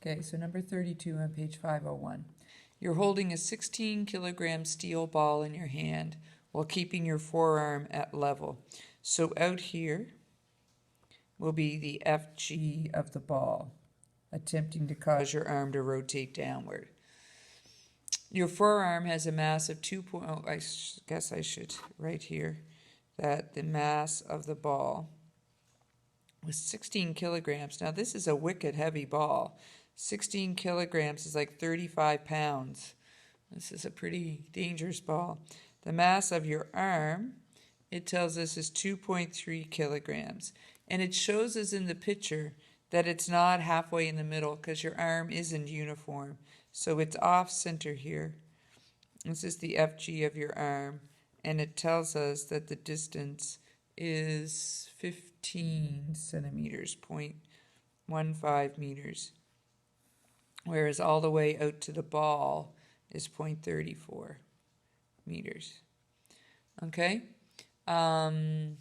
Okay, so number 32 on page 501. You're holding a 16 kilogram steel ball in your hand while keeping your forearm at level. So out here will be the FG of the ball, attempting to cause your arm to rotate downward. Your forearm has a mass of 2. I guess I should write here that the mass of the ball was 16 kilograms. Now this is a wicked heavy ball. 16 kilograms is like 35 pounds. This is a pretty dangerous ball. The mass of your arm, it tells us, is 2.3 kilograms. And it shows us in the picture that it's not halfway in the middle because your arm isn't uniform. So it's off center here. This is the FG of your arm. And it tells us that the distance is 15 centimeters, 0.15 meters. Whereas all the way out to the ball is 0.34 meters. Okay? Given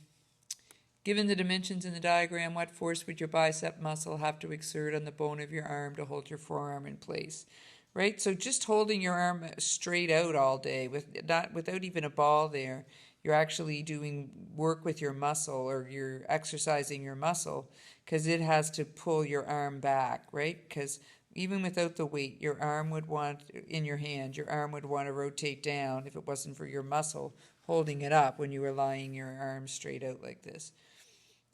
the dimensions in the diagram, what force would your bicep muscle have to exert on the bone of your arm to hold your forearm in place? Right? So just holding your arm straight out all day without even a ball there, you're actually doing work with your muscle, or you're exercising your muscle, because it has to pull your arm back, right? Because even without the weight, your arm would want, in your hand, your arm would want to rotate down if it wasn't for your muscle holding it up when you were lying your arm straight out like this.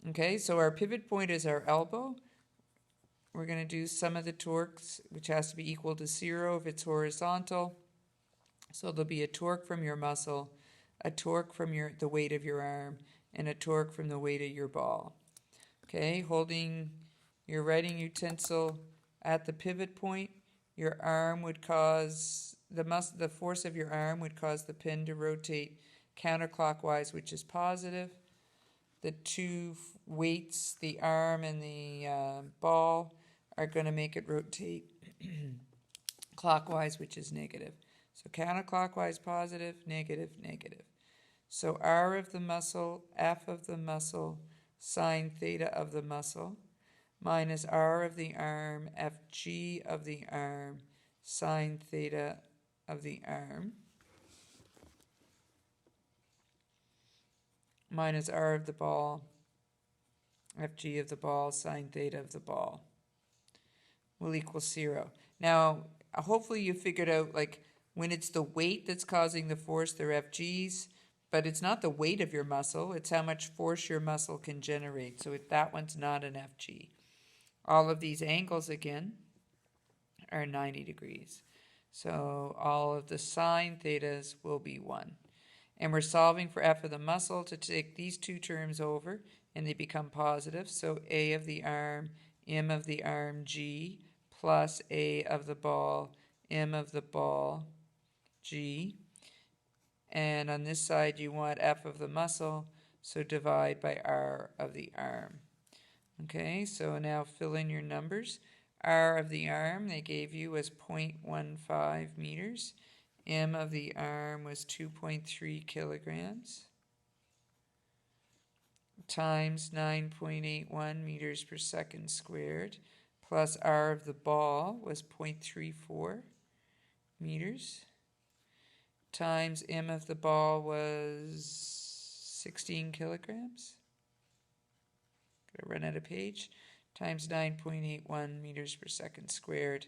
Okay, so our pivot point is our elbow. We're going to do sum of the torques, which has to be equal to 0 if it's horizontal. So there'll be a torque from your muscle, a torque from the weight of your arm, and a torque from the weight of your ball. Okay, holding your writing utensil at the pivot point, your arm would cause, the force of your arm would cause the pen to rotate counterclockwise, which is positive. The two weights, the arm and the ball, are going to make it rotate clockwise, which is negative. So counterclockwise, positive, negative, negative. So R of the muscle, F of the muscle, sine theta of the muscle, minus R of the arm, FG of the arm, sine theta of the arm, minus R of the ball, FG of the ball, sine theta of the ball, will equal 0. Now, hopefully you figured out, like, when it's the weight that's causing the force, they're FGs, but it's not the weight of your muscle, it's how much force your muscle can generate. So that one's not an FG. All of these angles, again, are 90 degrees. So all of the sine thetas will be 1. And we're solving for F of the muscle to take these two terms over, and they become positive. So A of the arm, M of the arm, G, plus A of the ball, M of the ball, G. And on this side, you want F of the muscle, so divide by R of the arm. Okay, so now fill in your numbers. R of the arm, they gave you, was 0.15 meters. M of the arm was 2.3 kilograms times 9.81 meters per second squared, plus R of the ball was 0.34 meters, times M of the ball was 16 kilograms. Gotta run out of page. Times 9.81 meters per second squared.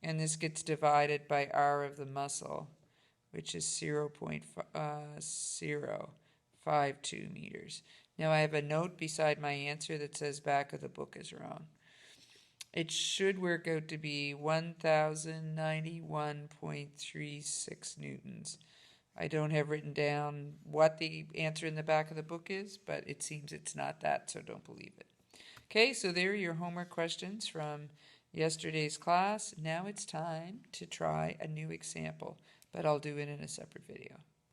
And this gets divided by R of the muscle, which is 0.052 meters. Now I have a note beside my answer that says back of the book is wrong. It should work out to be 1,091.36 newtons. I don't have written down what the answer in the back of the book is, but it seems it's not that, so don't believe it. Okay, so there are your homework questions from yesterday's class. Now it's time to try a new example, but I'll do it in a separate video.